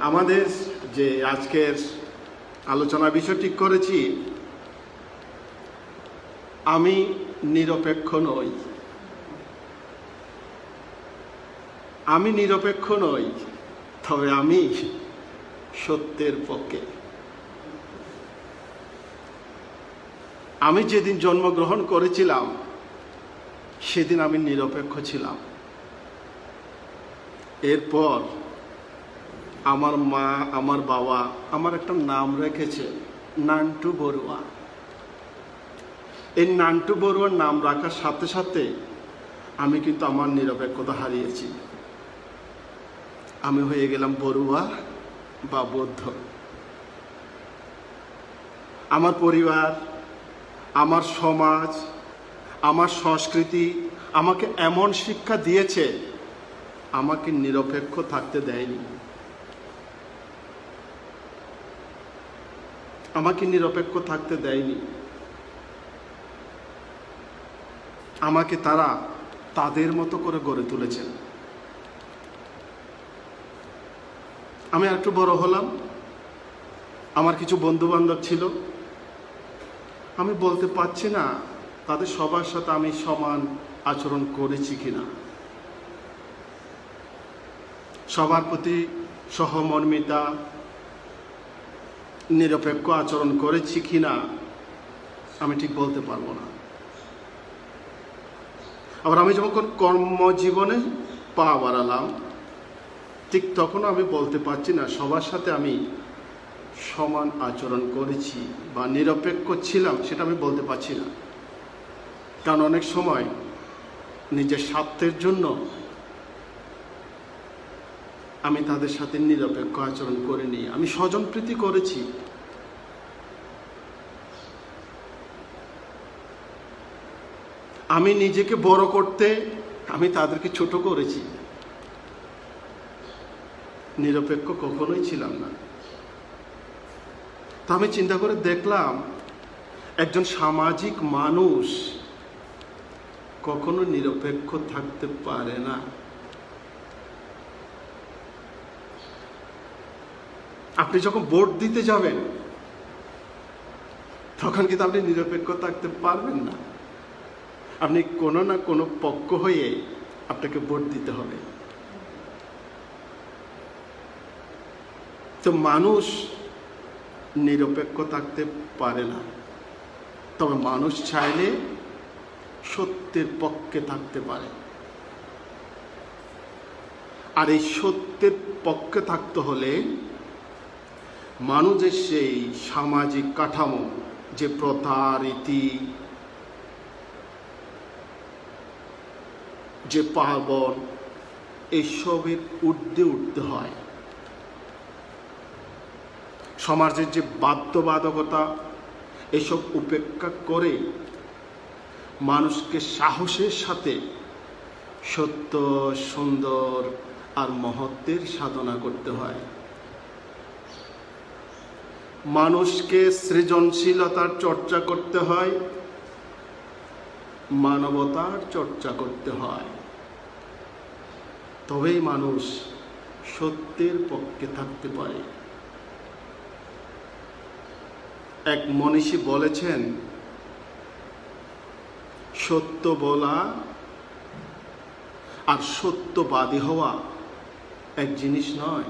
আমাদের যে আজকের আলোচনা বিষয় ঠিক করেছি, আমি নিরপেক্ষ নই। আমি নিরপেক্ষ নই, তবে আমি সত্যের পক্ষে। আমি যেদিন জন্মগ্রহণ করেছিলাম সেদিন আমি নিরপেক্ষ ছিলাম। এরপর আমার মা, আমার বাবা আমার একটা নাম রেখেছে, নান্টু বড়ুয়া। এই নান্টু বড়ুয়ার নাম রাখার সাথে সাথে আমি কিন্তু আমার নিরপেক্ষতা হারিয়েছি। আমি হয়ে গেলাম বড়ুয়া বা বৌদ্ধ। আমার পরিবার, আমার সমাজ, আমার সংস্কৃতি আমাকে এমন শিক্ষা দিয়েছে, আমাকে নিরপেক্ষ থাকতে দেয়নি। আমাকে নিরপেক্ষ থাকতে দেয়নি। আমাকে তারা তাদের মতো করে গড়ে তুলেছেন। আমি একটু বড় হলাম, আমার কিছু বন্ধু বান্ধব ছিল। আমি বলতে পারছি না তাদের সবার সাথে আমি সমান আচরণ করেছি কিনা, সবার প্রতি সহমর্মিতা, নিরপেক্ষ আচরণ করেছি কিনা আমি ঠিক বলতে পারবো না। আবার আমি যখন কর্মজীবনে পা বাড়ালাম, ঠিক তখন আমি বলতে পারছি না সবার সাথে আমি সমান আচরণ করেছি বা নিরপেক্ষ ছিলাম, সেটা আমি বলতে পারছি না। কারণ অনেক সময় নিজের স্বার্থের জন্য আমি তাদের সাথে নিরপেক্ষ আচরণ করিনি। আমি স্বজনপ্রীতি করেছি। আমি নিজেকে বড় করতে আমি তাদেরকে ছোট করেছি। নিরপেক্ষ কখনোই ছিলাম না। তা আমি চিন্তা করে দেখলাম, একজন সামাজিক মানুষ কখনো নিরপেক্ষ থাকতে পারে না। আপনি যখন ভোট দিতে যাবেন তখন কিন্তু আপনি নিরপেক্ষ থাকতে পারবেন না। আপনি কোনো না কোনো পক্ষ হয়ে আপনাকে ভোট দিতে হবে। তো মানুষ নিরপেক্ষ থাকতে পারে না, তবে মানুষ চাইলে সত্যের পক্ষে থাকতে পারে। আর এই সত্যের পক্ষে থাকতে হলে মানুষের সেই সামাজিক কাঠামো, যে প্রথা, রীতি, যে পার্বণ, এসবের ঊর্ধ্বে উঠতে হয়। সমাজের যে বাধ্যবাধকতা, এসব উপেক্ষা করে মানুষকে সাহসের সাথে সত্য, সুন্দর আর মহত্বের সাধনা করতে হয়। মানুষকে সৃজনশীলতার চর্চা করতে হয়, মানবতার চর্চা করতে হয়। তবেই মানুষ সত্যের পক্ষে থাকতে পারে। এক মনীষী বলেছেন, সত্য বলা আর সত্যবাদী হওয়া এক জিনিস নয়।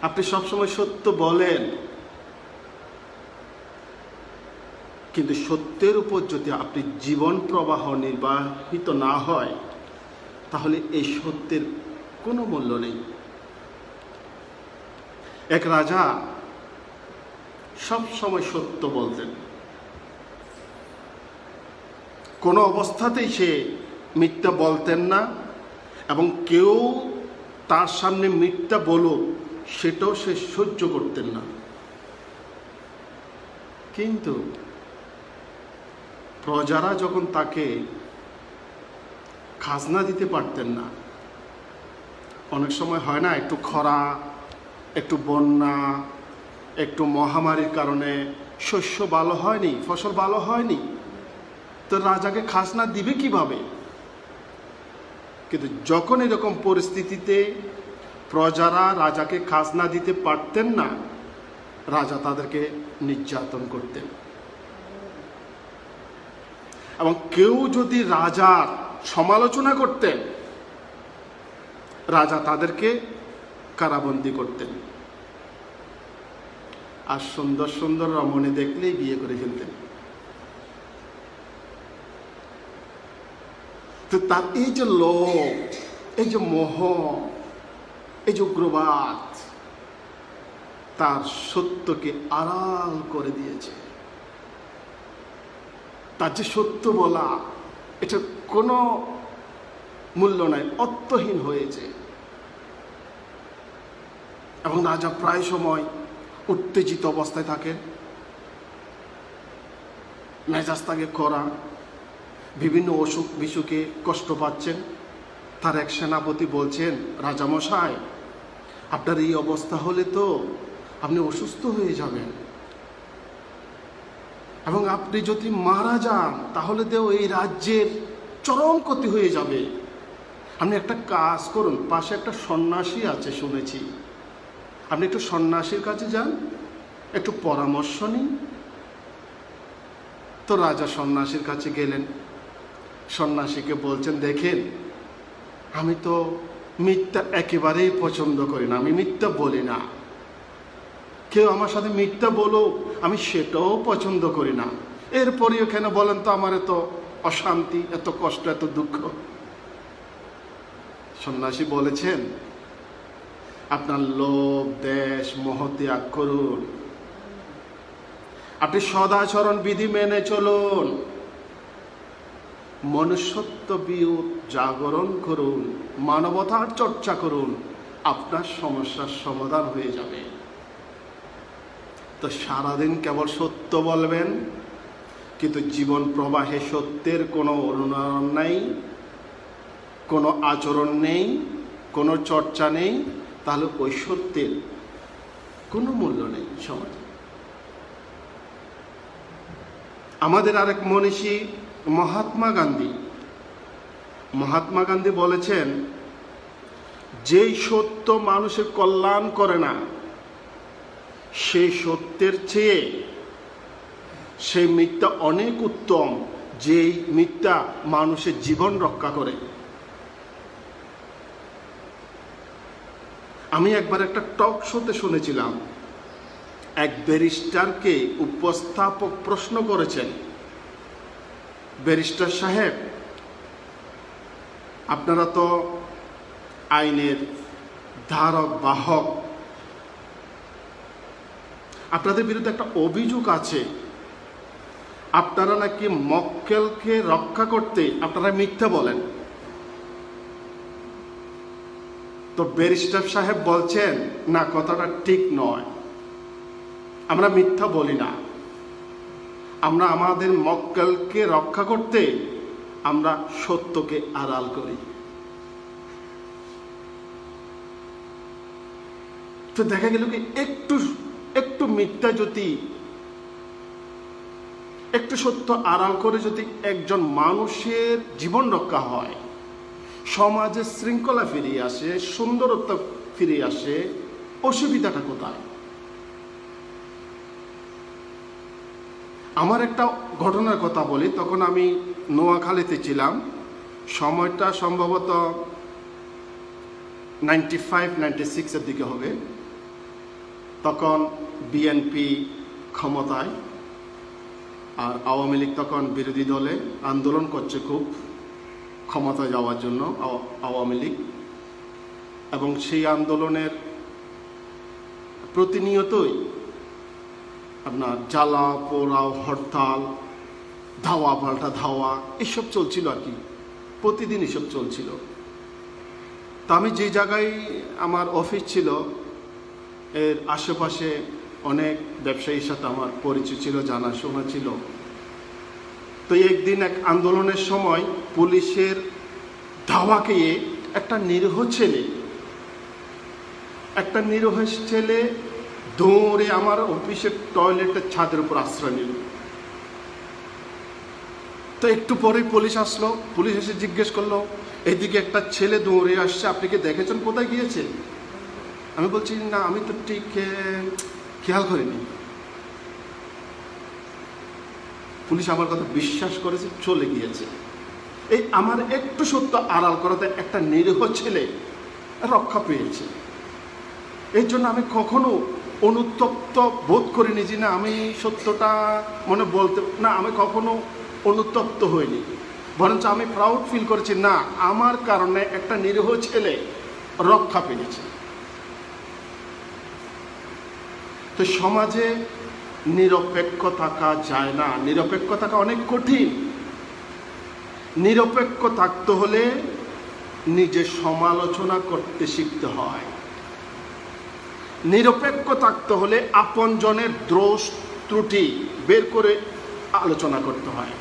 আপনি সবসময় সত্য বলেন, কিন্তু সত্যের উপর যদি আপনি জীবন প্রবাহ নির্বাহিত না হয়, তাহলে এই সত্যের কোনো মূল্য নেই। এক রাজা সব সময় সত্য বলতেন। কোনো অবস্থাতেই সে মিথ্যা বলতেন না, এবং কেউ তার সামনে মিথ্যা বলুক সেটাও সে সহ্য করতেন না। কিন্তু প্রজারা যখন তাকে খাজনা দিতে পারতেন না, অনেক সময় হয় না, একটু খরা, একটু বন্যা, একটু মহামারীর কারণে শস্য ভালো হয়নি, ফসল ভালো হয়নি, তো রাজাকে খাজনা দিবে কিভাবে? কিন্তু যখন এরকম পরিস্থিতিতে প্রজারা রাজাকে খাজনা দিতে পারতেন না, রাজা তাদেরকে নির্যাতন করতেন। এবং কেউ যদি রাজার সমালোচনা করতেন, রাজা তাদেরকে কারাবন্দী করতেন, আর সুন্দর সুন্দর রমণী দেখলেই বিয়ে করে ফেলতেন। তো তার এই যে লোভ, এই যে মোহ, এই যে উগ্রবাদ, তার সত্যকে আড়াল করে দিয়েছে। তার যে সত্য বলা, এটা কোনো মূল্য নাই, অর্থহীন হয়েছে। এবং রাজা প্রায় সময় উত্তেজিত অবস্থায় থাকেন, মেজাজ তাকে করা, বিভিন্ন অসুখ বিসুখে কষ্ট পাচ্ছেন। তার এক সেনাপতি বলছেন, রাজামশাই, আপনার এই অবস্থা হলে তো আপনি অসুস্থ হয়ে যাবেন, এবং আপনি যদি মারা যান তাহলে তো এই রাজ্যের চরম ক্ষতি হয়ে যাবে। আপনি একটা কাজ করুন, পাশে একটা সন্ন্যাসী আছে শুনেছি, আপনি একটু সন্ন্যাসীর কাছে যান, একটু পরামর্শ নিন। তো রাজা সন্ন্যাসীর কাছে গেলেন। সন্ন্যাসীকে বলছেন, দেখেন, আমি তো মিথ্যা একেবারেই পছন্দ করি না, আমি মিথ্যা বলি না। কেউ আমার সাথে মিথ্যা বলো, আমি সেটাও পছন্দ করি না। এরপরেও কেন বলেন তো আমার এত অশান্তি, এত কষ্ট, এত দুঃখ? সন্ন্যাসী বলেছেন, আপনার লোভ, দেশ, মোহ ত্যাগ করুন, আপনি সদাচরণ বিধি মেনে চলুন, মনুষ্যত্ববোধ জাগরণ করুন, মানবতার চর্চা করুন, আপনার সমস্যার সমাধান হয়ে যাবে। তো সারাদিন কেবল সত্য বলবেন, কিন্তু জীবন প্রবাহে সত্যের কোনো অনুনয়ন নেই, কোনো আচরণ নেই, কোনো চর্চা নেই, তাহলে ওই সত্যের কোনো মূল্য নেই সমাজে। আমাদের আরেক মনীষী মহাত্মা গান্ধী বলেছেন, যেই সত্য মানুষের কল্যাণ করে না, সেই সত্যের চেয়ে সেই মিথ্যা অনেক উত্তম, যেই মিথ্যা মানুষের জীবন রক্ষা করে। আমি একবার একটা টক শোতে শুনেছিলাম, এক ব্যারিস্টারকে উপস্থাপক প্রশ্ন করেছেন, ব্যারিস্টার সাহেব, আপনারা তো আইনের ধারক বাহক, আপনাদের বিরুদ্ধে একটা অভিযোগ আছে, আপনারা নাকি মক্কেলকে রক্ষা করতে আপনারা মিথ্যা বলেন। তো ব্যারিস্টার সাহেব বলছেন, না, কথাটা ঠিক নয়, আমরা মিথ্যা বলি না, আমরা আমাদের মক্কেলকে রক্ষা করতে আমরা সত্যকে আড়াল করি। তো দেখা গেল কি, একটু মিথ্যা যদি, একটু সত্য আড়াল করে যদি একজন মানুষের জীবন রক্ষা হয়, সমাজে শৃঙ্খলা ফিরিয়ে আসে, সুন্দরত্ব ফিরে আসে, অসুবিধাটা কোথায়? আমার একটা ঘটনার কথা বলি। তখন আমি নোয়াখালীতে ছিলাম, সময়টা সম্ভবত 95-96 দিকে হবে। তখন বিএনপি ক্ষমতায়, আর আওয়ামী লীগ তখন বিরোধী দলে আন্দোলন করছে খুব ক্ষমতায় যাওয়ার জন্য, আওয়ামী লীগ। এবং সেই আন্দোলনের প্রতিনিয়তই আপনার জ্বালা পোড়াও, হরতাল, ধাওয়া পাল্টা ধাওয়া, এসব চলছিল আর কি, প্রতিদিন এসব চলছিল। তা আমি যে জায়গায় আমার অফিস ছিল, এর আশেপাশে অনেক ব্যবসায়ীর সাথে আমার পরিচয় ছিল, জানাশোনা ছিল। তো একদিন এক আন্দোলনের সময় পুলিশের ধাওয়া খেয়ে একটা নিরীহ ছেলে দৌড়ে আমার অফিসের টয়লেটের ছাদের উপর আশ্রয় নিল। তো একটু পরেই পুলিশ আসলো, পুলিশ এসে জিজ্ঞেস করলো, এইদিকে একটা ছেলে দৌড়ে আসছে, আপনি কি দেখেছেন কোথায় গিয়েছে? আমি বলছি না, আমি তো ঠিক খেয়াল করিনি। পুলিশ আমার কথা বিশ্বাস করেছে, চলে গিয়েছে। এই আমার একটু সত্য আড়াল করাতে একটা নিরীহ ছেলে রক্ষা পেয়েছে। এই জন্য আমি কখনো অনুতপ্ত বোধ করিনি যে না আমি সত্যটা মনে বলতে না, আমি কখনো অনুতপ্ত হইনি, বরঞ্চ আমি প্রাউড ফিল করেছি, না আমার কারণে একটা নিরীহ ছেলে রক্ষা পেয়েছে। তো সমাজে নিরপেক্ষ থাকা যায় না, নিরপেক্ষ থাকা অনেক কঠিন। নিরপেক্ষ থাকতে হলে নিজে সমালোচনা করতে শিখতে হয়। নিরপেক্ষ থাকতে হলে আপনজনের দোষ ত্রুটি বের করে আলোচনা করতে হয়।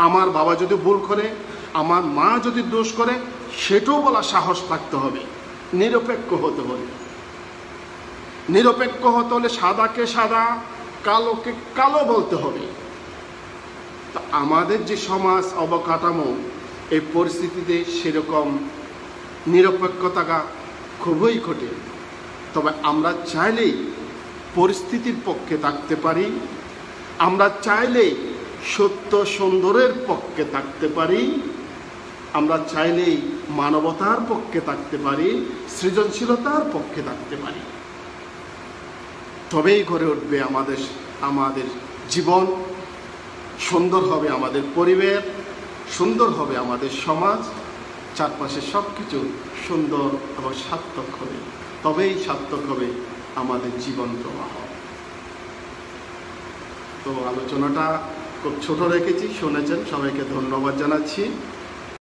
আমার বাবা যদি ভুল করে, আমার মা যদি দোষ করে, সেটাও বলা সাহস থাকতে হবে। নিরপেক্ষ হতে হবে। নিরপেক্ষ হতে হলে সাদাকে সাদা, কালোকে কালো বলতে হবে। তা আমাদের যে সমাজ অবকাঠামো, এই পরিস্থিতিতে সেরকম নিরপেক্ষ থাকা খুবই কঠিন। তবে আমরা চাইলেই পরিস্থিতির পক্ষে থাকতে পারি, আমরা চাইলেই সত্য সুন্দরের পক্ষে থাকতে পারি, আমরা চাইলেই মানবতার পক্ষে থাকতে পারি, সৃজনশীলতার পক্ষে থাকতে পারি। তবেই গড়ে উঠবে আমাদের জীবন, সুন্দর হবে আমাদের পরিবেশ, সুন্দর হবে আমাদের সমাজ, চারপাশে সব কিছু সুন্দর এবং সার্থক হবে। তবেই সার্থক হবে আমাদের জীবন প্রবাহ। তো আলোচনাটা খুব ছোট রেখেছি, শুনেছেন, সবাইকে ধন্যবাদ জানাচ্ছি।